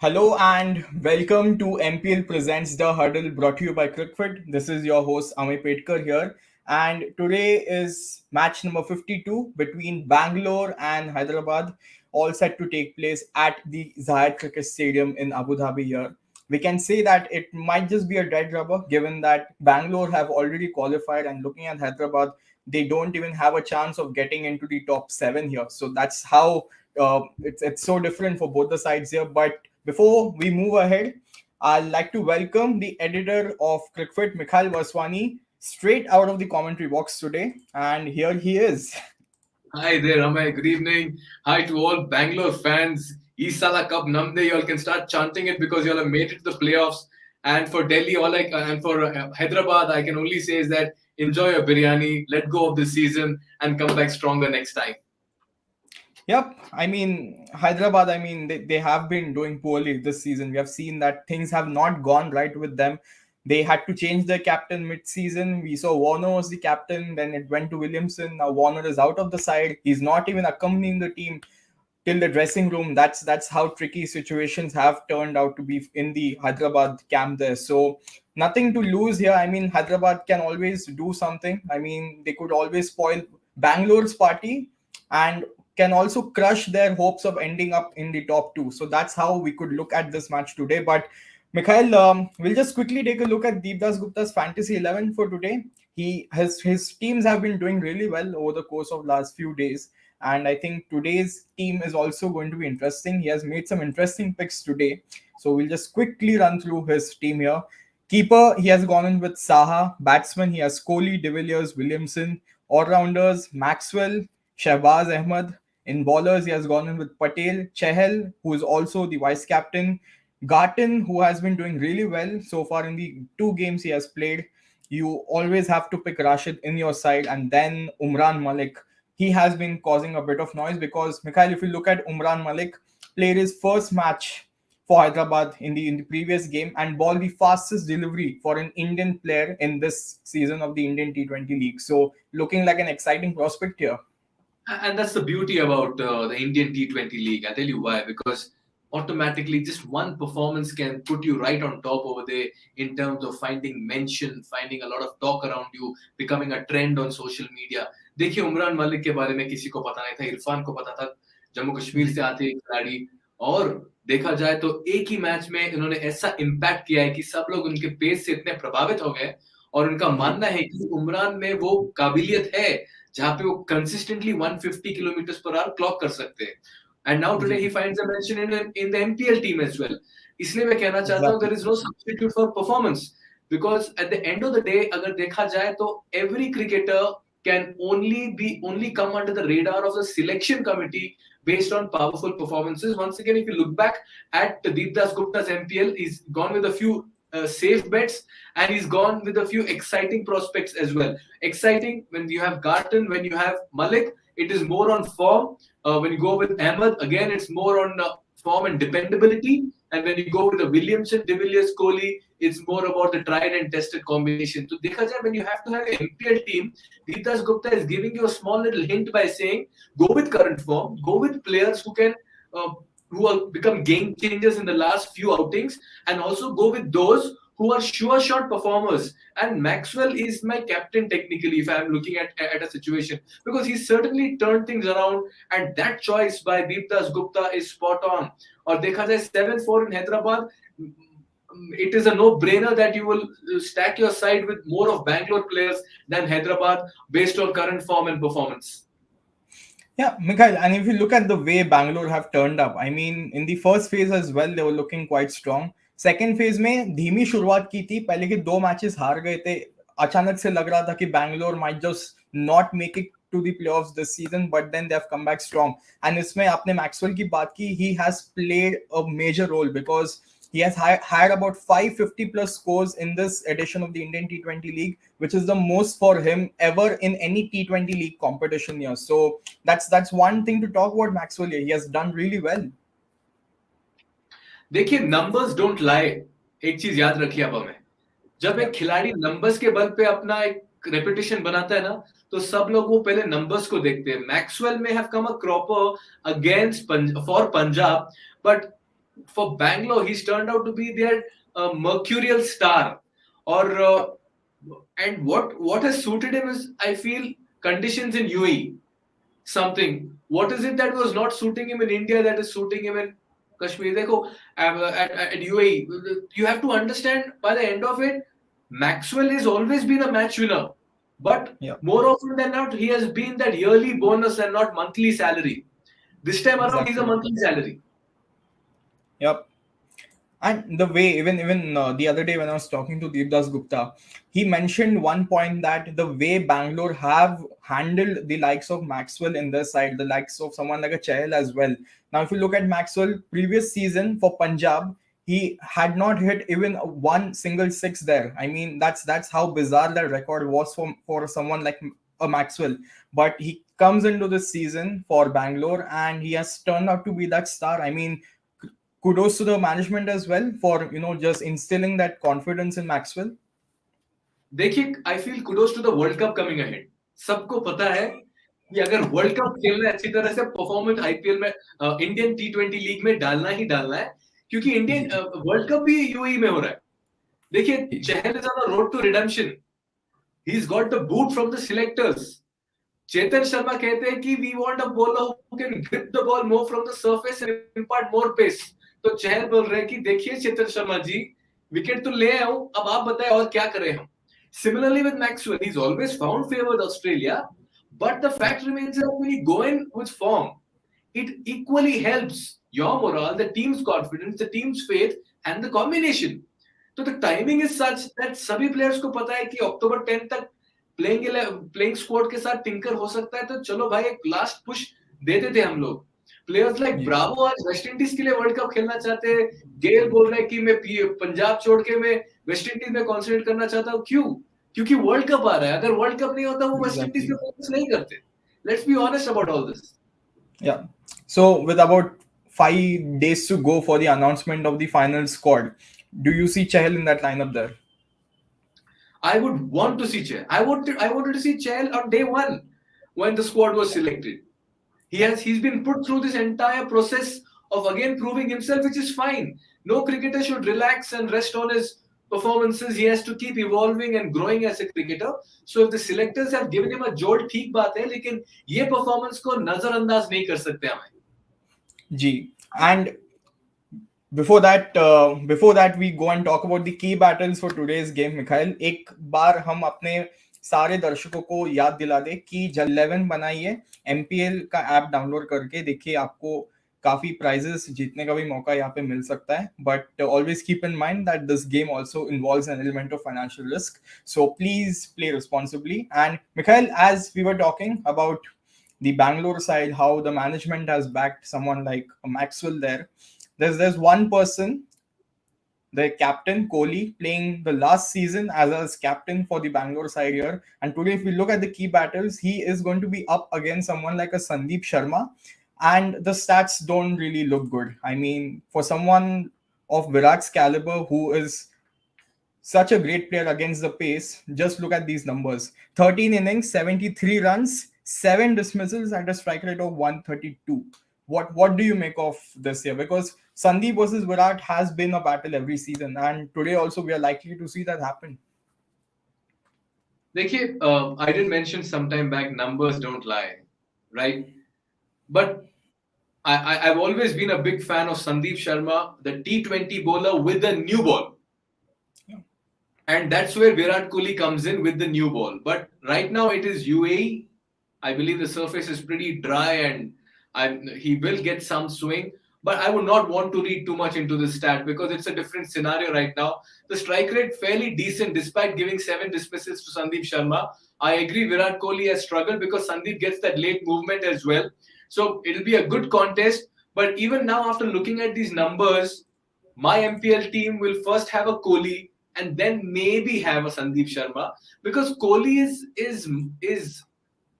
Hello and welcome to MPL Presents The Huddle brought to you by Cricfit. This is your host Amay Petkar here. And today is match number 52 between Bangalore and Hyderabad, all set to take place at the Zayed Cricket Stadium in Abu Dhabi here. We can say that it might just be a dead rubber given that Bangalore have already qualified, and looking at Hyderabad, they don't even have a chance of getting into the top seven here. So that's how it's so different for both the sides here. But before we move ahead, I'd like to welcome the editor of Cricfit, Mikhail Vaswani, straight out of the commentary box today. And here he is. Hi there, Amay. Good evening. Hi to all Bangalore fans. Isala Cup Namde, you all can start chanting it because you all have made it to the playoffs. And for Delhi, and for Hyderabad, I can only say is that enjoy your biryani, let go of this season, and come back stronger next time. Yep. I mean, Hyderabad, they have been doing poorly this season. We have seen that things have not gone right with them. They had to change their captain mid-season. We saw Warner was the captain, then it went to Williamson. Now Warner is out of the side. He's not even accompanying the team till the dressing room. That's how tricky situations have turned out to be in the Hyderabad camp there. So nothing to lose here. I mean, Hyderabad can always do something. I mean, they could always spoil Bangalore's party and can also crush their hopes of ending up in the top two. So that's how we could look at this match today. But Mikhail, we'll just quickly take a look at Deepdas Gupta's fantasy 11 for today. His teams have been doing really well over the course of last few days, and I think today's team is also going to be interesting. He has made some interesting picks today, so we'll just quickly run through his team here. Keeper, he has gone in with Saha. Batsman, he has Kohli, De Villiers, Williamson. All-rounders, Maxwell, Shahbaz Ahmed. In bowlers, he has gone in with Patel, Chahal, who is also the vice captain, Garton, who has been doing really well so far in the two games he has played. You always have to pick Rashid in your side, and then Umran Malik. He has been causing a bit of noise because, Mikhail, if you look at Umran Malik, played his first match for Hyderabad in the previous game and bowled the fastest delivery for an Indian player in this season of the Indian T20 League. So, looking like an exciting prospect here. And that's the beauty about the Indian T20 League. I'll tell you why. Because automatically, just one performance can put you right on top over there in terms of finding mention, finding a lot of talk around you, becoming a trend on social media. देखिए उमरान मलिक के बारे में किसी को पता नहीं था, इरफान को पता था, जम्मू कश्मीर से आते खिलाड़ी, और देखा जाए तो एक ही मैच में इन्होंने ऐसा इम्पैक्ट किया है कि सब लोग उनके पेस से इतने प्रभावित हो गए और उनका मानना है कि उमरान में वो काबिलियत है जहां पे वो consistently 150 kilometre per hour clock कर सकते हैं. And now today he finds a mention in the MPL team as well. इसलिए मैं कहना चाहता हूं there is no substitute for performance, because at the end of the day अगर देखा जाए तो every cricketer can only come under the radar of the selection committee based on powerful performances. Once again, if you look back at Deepdas Gupta's MPL, he's gone with a few safe bets and he's gone with a few exciting prospects as well. Exciting when you have Garton, when you have Malik, it is more on form. When you go with Ahmed, again, it's more on form and dependability. And when you go with the Williamson, De Villiers, Kohli, it's more about the tried and tested combination. So, dekha jai, when you have to have an MPL team, Deepdas Gupta is giving you a small little hint by saying, go with current form, go with players who can who have become game changers in the last few outings, and also go with those who are sure shot performers. And Maxwell is my captain technically if I'm looking at a situation, because he certainly turned things around, and that choice by Deepdas Gupta is spot on. Or dekha jaye 7-4 in Hyderabad, it is a no-brainer that you will stack your side with more of Bangalore players than Hyderabad based on current form and performance. Yeah, Mikhail, and if you look at the way Bangalore have turned up, I mean, in the first phase as well, they were looking quite strong. Second phase में धीमी शुरुआत की थी, पहले के दो matches हार गए थे, अचानक से लग रहा था कि Bangalore might just not make it to the playoffs this season, but then they have come back strong. And इसमें आपने मैक्सवेल की बात की, he has played a major role because he has had about 550 plus scores in this edition of the Indian T20 League, which is the most for him ever in any T20 League competition here. So that's one thing to talk about Maxwell here. He has done really well. देखिए numbers don't lie. एक चीज याद रखिए अब हमें, जब एक खिलाड़ी नंबर्स के बल पे अपना एक रेपुटेशन बनाता है ना, तो सब लोग वो पहले नंबर्स को देखते हैं. मैक्सवेल में have come a cropper against for Punjab, but for Bangalore, he's turned out to be their mercurial star. Or and what has suited him is, I feel, conditions in UAE. Something. What is it that was not suiting him in India that is suiting him in Kashmir? Dekho, at UAE, you have to understand, by the end of it, Maxwell has always been a match winner. But Yeah, more often than not, he has been that yearly bonus and not monthly salary. This time around, he's a exactly. monthly salary. Yep. And the way, even the other day when I was talking to Deepdas Gupta, he mentioned one point that the way Bangalore have handled the likes of Maxwell in their side, the likes of someone like a Chahal as well. Now, if you look at Maxwell previous season for Punjab, he had not hit even one single six there. I mean, that's how bizarre that record was for someone like a Maxwell. But he comes into this season for Bangalore and he has turned out to be that star. I mean, kudos to the management as well for just instilling that confidence in Maxwell. देखिए, I feel kudos to the World Cup coming ahead. सबको पता है कि अगर world cup खेलना है अच्छी तरह से, परफॉर्मेंस आईपीएल में, इंडियन टी20 लीग में डालना ही डालना है, क्योंकि इंडियन वर्ल्ड कप भी यूएई में हो रहा है. देखिए, Chahal is on the road to redemption. He is got the boot from the selectors. Chetan Sharma कहते हैं कि we want a bowler who can grip the ball more from the surface and impart more pace. तो चहल बोल रहे हैं कि देखिए Chetan Sharma ji, wicket तो ले आया हूं, अब आप बताएं और क्या करें हम. Similarly with Maxwell, he's always found favor with Australia, but the fact remains that when you go in with form, it equally helps your morale, the team's confidence, the team's faith, and the combination. So the timing is such that सभी players को पता है कि October 10 तक playing squad के साथ tinker हो सकता है, तो चलो भाई एक last push दे देते हम लोग. प्लेयर्स लाइक ब्रावो आज वेस्ट इंडीज के लिए वर्ल्ड कप खेलना चाहते हैं. गेल बोल रहे हैं कि मैं पंजाब छोड़ के मैं वेस्ट इंडीज में कॉन्सेंट्रेट करना चाहता हूं. क्यों? क्योंकि वर्ल्ड कप आ रहा है. अगर वर्ल्ड कप नहीं होता वो वेस्ट इंडीज पे फोकस नहीं करते. Let's be honest about all this. Yeah. So with about 5 days to go for the announcement of the final squad, do you see Chahal in that lineup there? I would want to see Chahal. I wanted to see Chahal on day one when the squad was selected. He's been put through this entire process of again proving himself, which is fine. No cricketer should relax and rest on his performances. He has to keep evolving and growing as a cricketer. So if the selectors have given him a jolt, ठीक बात है, लेकिन ये performance को नजरअंदाज नहीं कर सकते हमें. जी. And before that we go and talk about the key battles for today's game. Mikhail, एक बार हम अपने सारे दर्शकों को याद दिला दे कि जब 11 बनाइए, एमपीएल का ऐप डाउनलोड करके देखिए, आपको काफी प्राइजेस जीतने का भी मौका यहाँ पे मिल सकता है. But always keep in mind that this game also involves an element of financial risk, so please play responsibly. And Mikhail, as we were talking about the Bangalore side, how the management has backed someone like Maxwell there, there's one person, the captain Kohli, playing the last season as captain for the Bangalore side here. And today, if we look at the key battles, he is going to be up against someone like a Sandeep Sharma, and the stats don't really look good. I mean, for someone of Virat's caliber, who is such a great player against the pace, just look at these numbers: 13 innings, 73 runs, 7 dismissals at a strike rate of 132. What do you make of this year? Because Sandeep versus Virat has been a battle every season, and today also we are likely to see that happen. देखिए, I did mention sometime back, numbers don't lie, right? But I've always been a big fan of Sandeep Sharma, the T20 bowler with the new ball. Yeah. And that's where Virat Kohli comes in with the new ball. But right now it is UAE. I believe the surface is pretty dry and he will get some swing. But I would not want to read too much into this stat because it's a different scenario right now. The strike rate fairly decent despite giving 7 dismissals to Sandeep Sharma. I agree Virat Kohli has struggled because Sandeep gets that late movement as well. So it'll be a good contest. But even now, after looking at these numbers, my MPL team will first have a Kohli and then maybe have a Sandeep Sharma, because Kohli is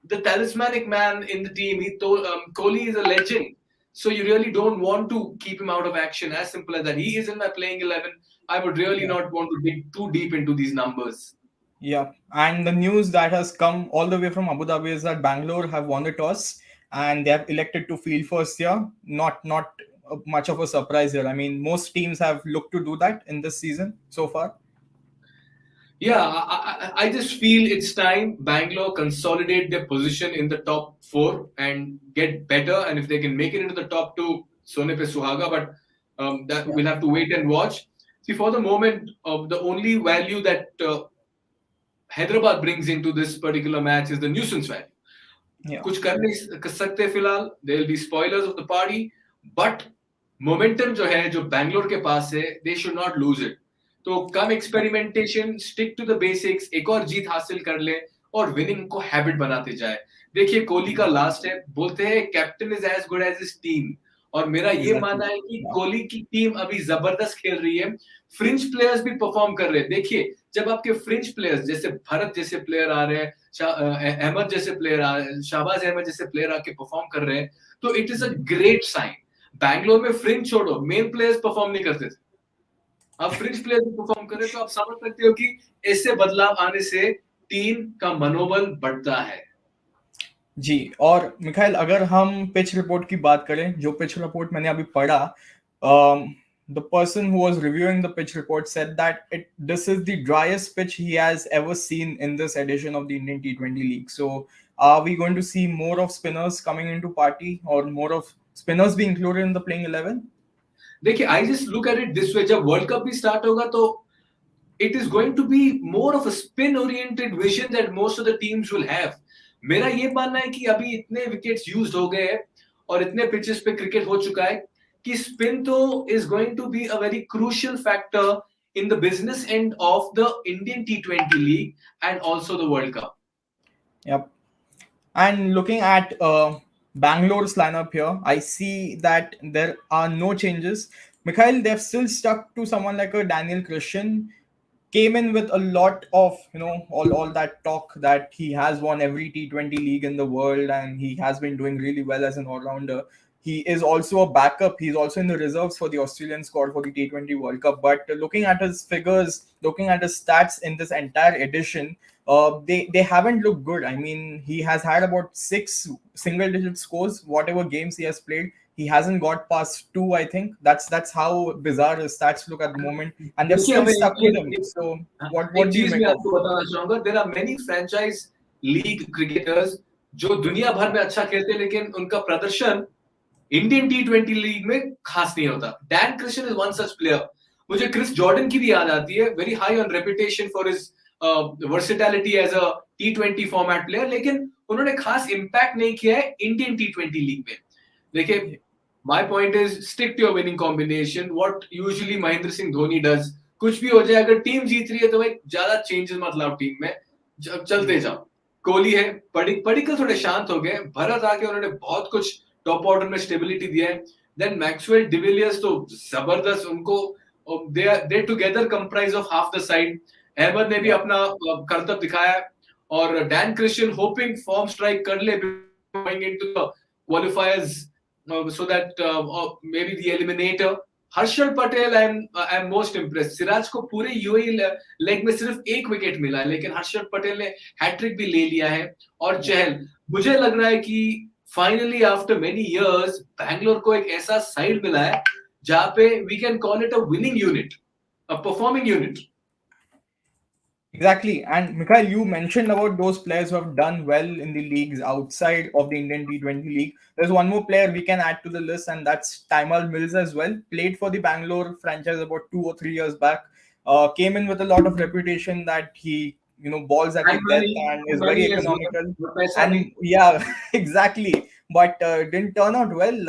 the talismanic man in the team. Kohli is a legend. So you really don't want to keep him out of action. As simple as that. He is in my playing 11. I would really not want to dig too deep into these numbers. Yeah, and the news that has come all the way from Abu Dhabi is that Bangalore have won the toss and they have elected to field first here. Not much of a surprise here. I mean, most teams have looked to do that in this season so far. Yeah, I just feel it's time Bangalore consolidate their position in the top four and get better. And if they can make it into the top two, Sone pe Suhaga. But that Yeah. we'll have to wait and watch. See, for the moment, the only value that Hyderabad brings into this particular match is the nuisance value. Yeah. कुछ कर सकते फिलहाल, they will be spoilers of the party, but momentum जो है, जो बैंगलोर के पास है, they should not lose it. तो कम experimentation, stick to the basics, एक और जीत हासिल कर ले और विनिंग को हैबिट बनाते जाए. देखिए कोहली का लास्ट है, बोलते हैं captain is as good as his team, और मेरा ये मानना है कि कोहली की टीम अभी जबरदस्त खेल रही है. फ्रिंज प्लेयर्स भी परफॉर्म कर रहे हैं. देखिए जब आपके फ्रिंज प्लेयर्स जैसे भरत जैसे प्लेयर आ रहे हैं, अहमद जैसे प्लेयर आ रहे हैं, शाहबाज अहमद जैसे प्लेयर आके परफॉर्म कर रहे हैं, तो it is a great sign. Bangalore में फ्रिंज छोड़ो, मेन प्लेयर्स परफॉर्म नहीं करते थे. अब फ्रिंज प्लेयर भी परफॉर्म करे तो आप समझ सकते हो कि ऐसे बदलाव आने से टीम का मनोबल बढ़ता है. जी, और मिखाइल अगर हम पिच रिपोर्ट की बात करें, जो पिच रिपोर्ट मैंने अभी पढ़ा, the person who was reviewing the pitch report said that this is the driest pitch he has ever seen in this edition of the Indian T20 League. So are we going to see more of spinners coming into party or more of spinners being included in the playing 11? देखिए I just look at it this way, जब world cup भी start होगा तो it is going to be more of a spin oriented vision that most of the teams will have. मेरा ये मानना है कि अभी इतने विकेट्स यूज्ड हो गए हैं और इतने पिचेस पे क्रिकेट हो चुका है कि स्पिन तो is going to be a very crucial factor in the business end of the Indian T20 League and also the World Cup. Yep. And looking at Bangalore's lineup here, I see that there are no changes. Mikhail, they've still stuck to someone like a Daniel Christian. Came in with a lot of, all that talk that he has won every T20 league in the world and he has been doing really well as an all-rounder. He is also a backup. He's also in the reserves for the Australian squad for the T20 World Cup. But looking at his figures, looking at his stats in this entire edition, they haven't looked good. I mean, he has had about 6 single-digit scores, whatever games he has played. He hasn't got past 2, I think. That's how bizarre his stats look at the moment. And they're still stuck with him. So what do you make of it? बताना चाहूंगा, there are many franchise league cricketers जो दुनिया भर में अच्छा खेलते हैं लेकिन उनका प्रदर्शन इंडियन T20 लीग में खास नहीं होता. Dan Christian is one such player. मुझे क्रिस जॉर्डन की भी याद आती है, very high on reputation for his versatility as a T20 format player, लेकिन उन्होंने खास इंपैक्ट नहीं किया है इंडियन T20 लीग में. देखिए my point is stick to your winning combination. What usually Mahendra Singh Dhoni does, कुछ भी हो जाए, अगर टीम जीत रही है तो भाई ज्यादा चेंजेस मत लाओ टीम में, चलते जाओ. कोहली है, पडिक्कल थोड़े शांत हो गए, भरत आके उन्होंने बहुत कुछ टॉप ऑर्डर में स्टेबिलिटी दिया है. देन मैक्सवेल डिविलियर्स तो जबरदस्त, उनको they together comprise of half the side. Ahmad ने भी अपना करतब दिखाया और Dan Christian hoping form strike कर ले going into the qualifiers so that may be the eliminator. Harshal Patel I am most impressed. Siraj को पूरे यूएई लेग में सिर्फ 1 विकेट मिला है, लेकिन हर्षल पटेल ने हैट्रिक भी ले लिया है. और चहल, मुझे लग रहा है कि finally after many years Bangalore को एक ऐसा साइड मिला है जहां पे we can call it a winning unit, a performing unit. Exactly. And Mikhail, you mentioned about those players who have done well in the leagues outside of the Indian T20 League. There's one more player we can add to the list, and that's Tamar Mills as well. Played for the Bangalore franchise about 2 or 3 years back. Came in with a lot of reputation that he, balls at the death and is very economical. And yeah, exactly. But didn't turn out well,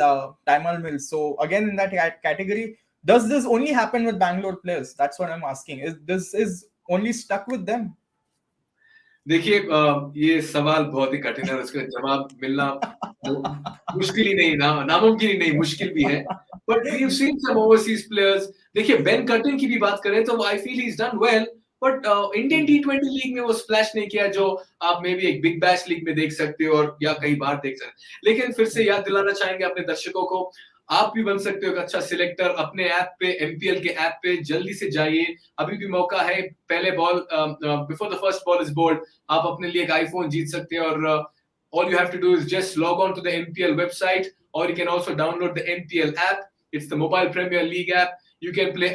Tamar Mills. So again, in that category, does this only happen with Bangalore players? That's what I'm asking. Is this only stuck with them? देखिए ये सवाल बहुत ही कठिन है, उसका जवाब मिलना मुश्किल ही नहीं, नामुमकिन ही नहीं, मुश्किल भी है. But we have seen some overseas players. देखिए बेन कटिंग की भी बात करें तो I feel he is done well, but Indian T20 league में वो स्प्लैश नहीं किया जो आप मे बी एक बिग बैश लीग में देख सकते हो और या कई बार देख सकते हो. लेकिन फिर से याद दिलाना चाहेंगे अपने दर्शकों को, आप भी बन सकते हो एक अच्छा सिलेक्टर. अपने ऐप पे, एमपीएल के ऐप पे जल्दी से जाइए, अभी भी मौका है. पहले ball before the first ball is bowled, आप अपने लिए एक आईफोन जीत सकते हैं. और all you have to do is just log on to the MPL website, और you can also download the MPL app. It's the mobile Premier League app. You can play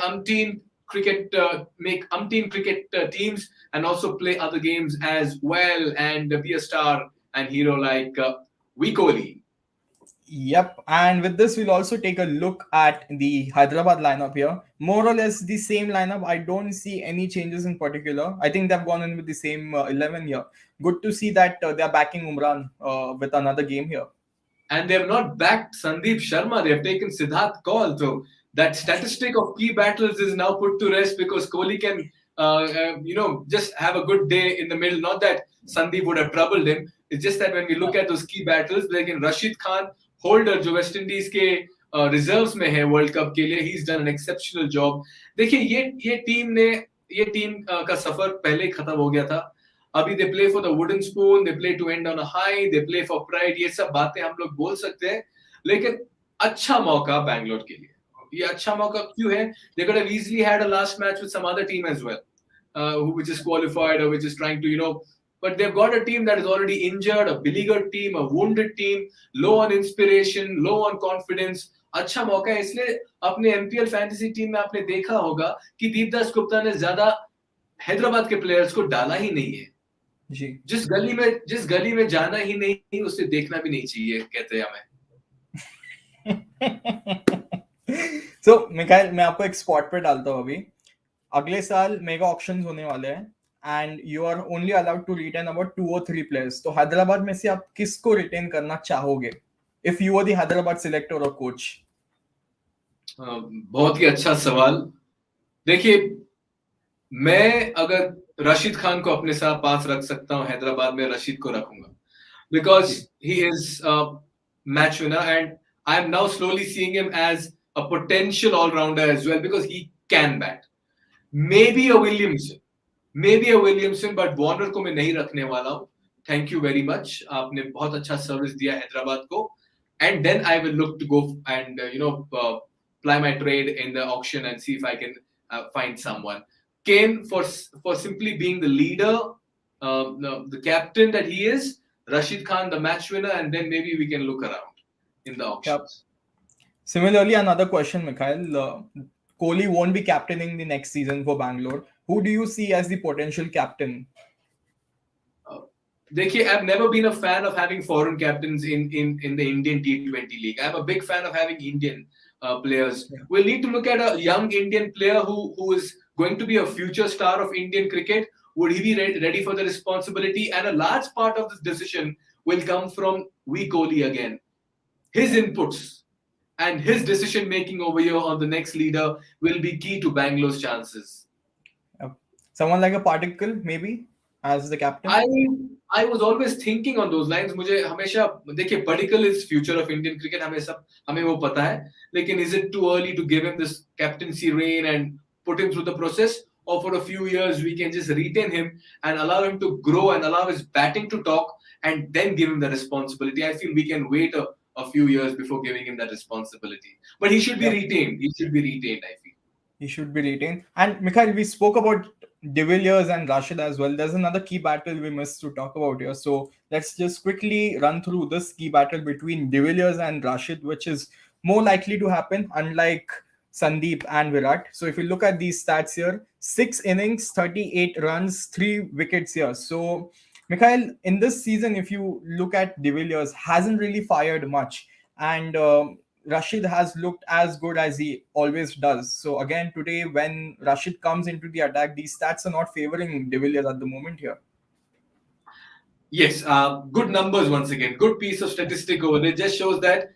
make umpteen cricket teams, and also play other games as well, and be a star and hero like Kohli. Yep, and with this, we'll also take a look at the Hyderabad lineup here. More or less the same lineup. I don't see any changes in particular. I think they've gone in with the same 11 here. Good to see that they're backing Umran with another game here. And they have not backed Sandeep Sharma. They have taken Siddharth Kaul. So that statistic of key battles is now put to rest because Kohli can, just have a good day in the middle. Not that Sandeep would have troubled him. It's just that when we look at those key battles, like in Rashid Khan, holder जो West Indies के reserves में है world cup के लिए, ही is done an exceptional job. देखिए ये team का सफर पहले ही खत्म हो गया था. अभी they play for the wooden spoon, they play to end on a high, they play for pride. ये सब बातें हम लोग बोल सकते हैं, लेकिन अच्छा मौका बैंगलोर के लिए. ये अच्छा मौका क्यों है? दे could have easily had a last match with some other team as well, which is qualified or which is trying to but they've got a team that is already injured, a beleaguered team, a wounded team, low on inspiration, low on confidence. अच्छा मौका है. इसलिए अपने MPL fantasy team में आपने देखा होगा कि दीपदास गुप्ता ने ज्यादा हैदराबाद के प्लेयर्स को डाला ही नहीं है जी. जिस गली में जाना ही नहीं, उसे देखना भी नहीं चाहिए, कहते हैं हमें. So, मिखाइल, मैं आपको एक स्पॉट पे डालता हूँ. अभी अगले साल मेगा ऑक्शंस होने वाले हैं and you are only allowed to retain about 2 or 3 players. तो हैदराबाद में से आप किसको रिटेन करना चाहोगे if you were the Hyderabad selector or coach? बहुत ही अच्छा सवाल. देखिए, मैं अगर रशीद खान को अपने साथ पास रख सकता हूँ हैदराबाद में, रशीद को रखूंगा because he is match winner and I am now slowly seeing him as a potential all-rounder as well because he can bat. Maybe a Williamson, but Warner को मैं नहीं रखने वाला हूँ. Thank you very much. आपने बहुत अच्छा service दिया हैदराबाद को. And then I will look to go and ply my trade in the auction and see if I can find someone. Kane for simply being the leader, the captain that he is. Rashid Khan the match winner, and then maybe we can look around in the auctions. Yep. Similarly, another question, Mikhail. Kohli won't be captaining the next season for Bangalore. Who do you see as the potential captain? देखिए, I've never been a fan of having foreign captains in the Indian T20 league. I'm a big fan of having Indian players. Yeah. We'll need to look at a young Indian player who is going to be a future star of Indian cricket. Would he be ready for the responsibility? And a large part of this decision will come from Kohli again. His inputs and his decision making over here on the next leader will be key to Bangalore's chances. Someone like a Particle, maybe, as the captain? I was always thinking on those lines. मुझे हमेशा देखिए, Particle is future of Indian cricket. हमें वो पता है. लेकिन is it too early to give him this captaincy reign and put him through the process? Or for a few years we can just retain him and allow him to grow and allow his batting to talk and then give him the responsibility? I feel we can wait a few years before giving him that responsibility. But he should be retained. He should be retained, I feel. He should be retained. And Mikhail, we spoke about De Villiers and Rashid as well. There's another key battle we missed to talk about here. So let's just quickly run through this key battle between De Villiers and Rashid, which is more likely to happen, unlike Sandeep and Virat. So if you look at these stats here, 6 innings, 38 runs, 3 wickets here. So Mikhail, in this season, if you look at De Villiers, hasn't really fired much. And Rashid has looked as good as he always does. So again, today, when Rashid comes into the attack, these stats are not favoring De Villiers at the moment here. Yes, good numbers once again. Good piece of statistic over there. Just shows that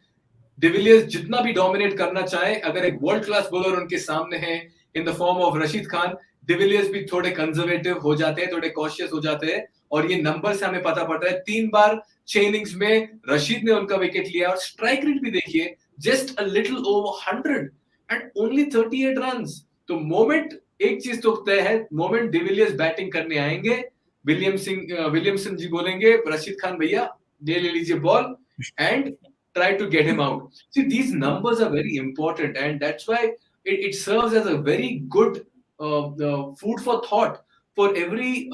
De Villiers जितना भी dominate करना चाहे, अगर एक world class bowler उनके सामने है in the form of Rashid Khan, De Villiers भी थोड़े conservative हो जाते हैं, थोड़े cautious हो जाते हैं. और ये नंबर से हमें पता पड़ता है. 3 बार 6 innings में रशीद ने उनका विकेट लिया और स्ट्राइक रेट भी देखिए, just a little over 100 and only 38 runs. तो मोमेंट एक चीज तो तय है, मोमेंट डिविलियर्स बैटिंग करने आएंगे, विलियमसन जी बोलेंगे रशीद खान भैया ले लीजिए ball and try to get him out. See, these numbers are very important and that's why it serves as a very good food for thought for every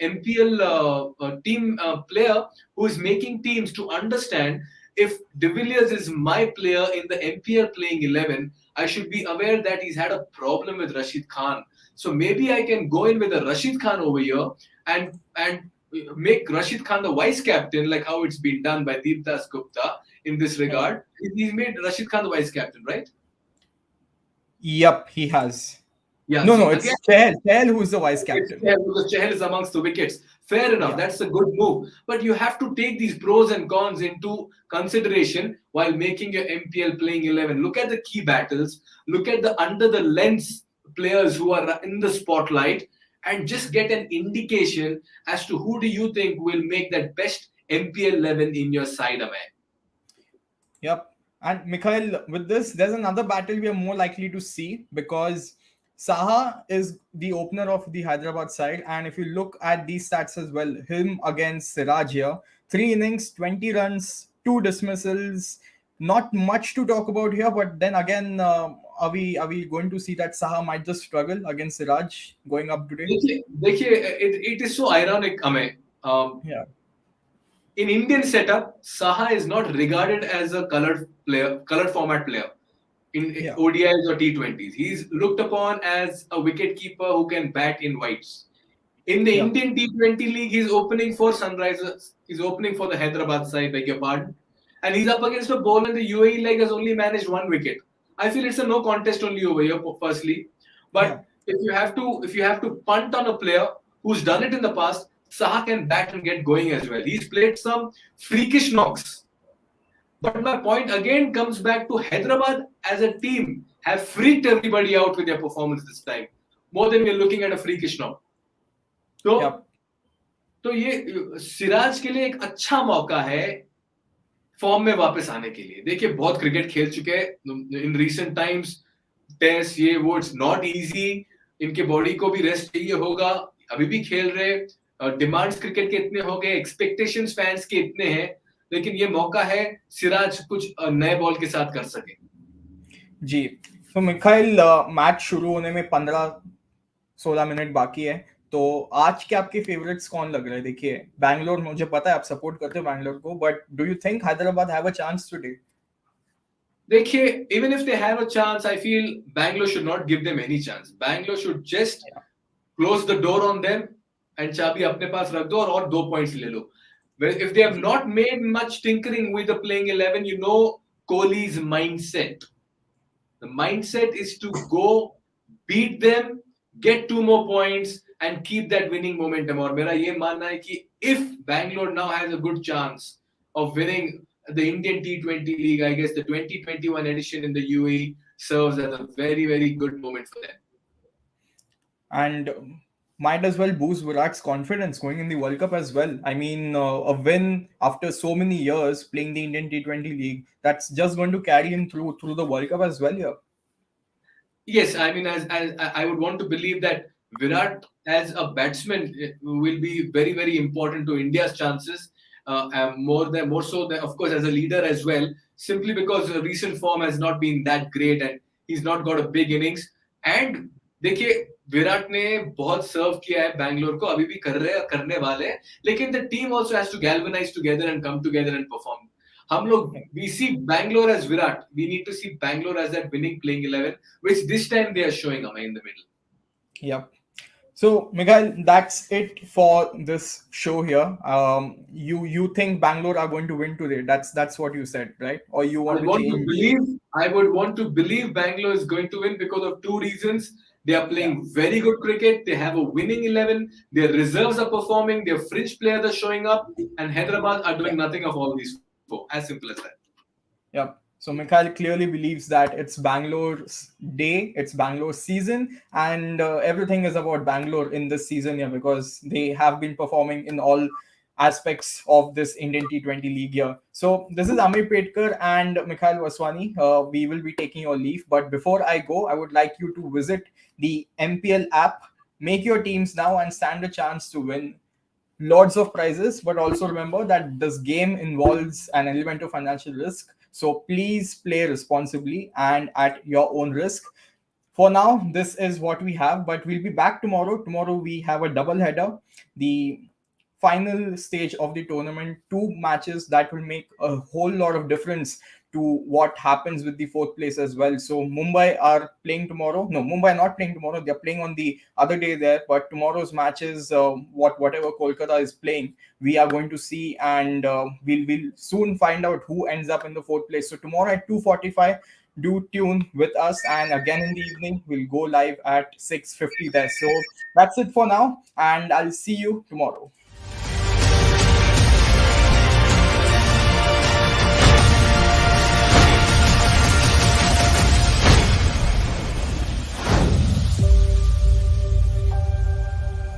MPL team player who is making teams to understand if De Villiers is my player in the MPL playing 11, I should be aware that he's had a problem with Rashid Khan. So maybe I can go in with a Rashid Khan over here and make Rashid Khan the vice captain, like how it's been done by Deepdas Gupta in this Yeah. regard. He's made Rashid Khan the vice captain, right? Yep, he has. Yeah. No, See, no, again, it's Chahal who's the vice it's captain. Chahal, because Chahal is amongst the wickets. Fair enough. Yeah. That's a good move. But you have to take these pros and cons into consideration while making your MPL playing 11. Look at the key battles. Look at the under the lens players who are in the spotlight, and just get an indication as to who do you think will make that best MPL 11 in your side, Amay. Yep. And Mikhail, with this, there's another battle we are more likely to see because Saha is the opener of the Hyderabad side. And if you look at these stats as well, him against Siraj here, 3 innings, 20 runs, 2 dismissals. Not much to talk about here, but then again, are we going to see that Saha might just struggle against Siraj going up today? It is so ironic, Amay. Yeah. In Indian setup, Saha is not regarded as a colored format player in Yeah. ODIs or T20s. He's looked upon as a wicket keeper who can bat in whites. In the Yeah. Indian T20 league, he's opening for Sunrisers. He's opening for the Hyderabad side, beg your pardon. And he's up against a bowler in the UAE leg has only managed 1 wicket. I feel it's a no contest only over here, firstly. Yeah. But if you have to punt on a player who's done it in the past, Saha can bat and get going as well. He's played some freakish knocks. But my point again comes back to Hyderabad as a team have freaked everybody out with their performance this time. More than we're looking at a freakish knock. तो Yep. तो ये सिराज के लिए एक अच्छा मौका है form में वापस आने के लिए. देखिए बहुत क्रिकेट खेल चुके हैं इन रीसेंट टाइम्स. टेस्ट ये वो इट्स नॉट इजी. इनके बॉडी को भी रेस्ट चाहिए होगा. अभी भी खेल रहे. डिमांड्स क्रिकेट के इतने हो गए, एक्सपेक्टेशंस फैंस के इतने हैं, लेकिन ये मौका है सिराज कुछ नए बॉल के साथ कर सके. जी. तो मिखाइल, मैच शुरू होने में 15-16 मिनट बाकी है, तो आज के आपके फेवरेट्स कौन लग रहे हैं? देखिए, बैंगलोर, मुझे पता है आप सपोर्ट करते हो बैंगलोर को, but do you think Hyderabad have a chance today? देखिए, even if they have a chance, I feel Bangalore should not give them any chance. Bangalore should just close the door on them and चाबी अपने पास रख दो और 2 points ले लो. Well, if they have not made much tinkering with the playing 11, you know Kohli's mindset. The mindset is to go beat them, get 2 more points and keep that winning momentum. और मेरा ये मानना है कि if Bangalore now has a good chance of winning the Indian T20 league, I guess the 2021 edition in the UAE serves as a very, very good moment for them. And might as well boost Virat's confidence going in the World Cup as well. I mean, a win after so many years playing the Indian T20 league, that's just going to carry him through the World Cup as well here. Yes, I mean, as I would want to believe that Virat as a batsman will be very, very important to India's chances. More so than, of course, as a leader as well, simply because recent form has not been that great and he's not got a big innings. And देखिए, विराट ने बहुत सर्व किया है बैंगलोर को, अभी भी करने वाले हैं, लेकिन the team also has to galvanize together and come together and perform. हम लोग, we see Bangalore as Virat. We need to see Bangalore as that winning playing 11, which this time they are showing up in the middle. Yep. So, Mikhail, that's it for this show here. You think Bangalore are going to win today? That's what you said, right? Or you want to change? I would want to believe Bangalore is going to win because of 2 reasons. They are playing very good cricket. They have a winning 11. Their reserves are performing. Their fringe players are showing up. And Hyderabad are doing nothing of all these 4. As simple as that. Yep. So Mikhail clearly believes that it's Bangalore's day, it's Bangalore's season, and everything is about Bangalore in this season here because they have been performing in all aspects of this Indian T20 league here. So this is Amir Petkar and Mikhail Vaswani. We will be taking your leave, but before I go, I would like you to visit the MPL app, make your teams now, and stand a chance to win lots of prizes. But also remember that this game involves an element of financial risk. So please play responsibly and at your own risk. For now, this is what we have, but we'll be back tomorrow. Tomorrow we have a double header. The final stage of the tournament, two matches that will make a whole lot of difference to what happens with the fourth place as well. So Mumbai are playing tomorrow. No, Mumbai are not playing tomorrow. They're playing on the other day there. But tomorrow's matches, whatever Kolkata is playing, we are going to see, and we'll soon find out who ends up in the fourth place. So tomorrow at 2:45, do tune with us, and again in the evening we'll go live at 6:50 there. So that's it for now, and I'll see you tomorrow.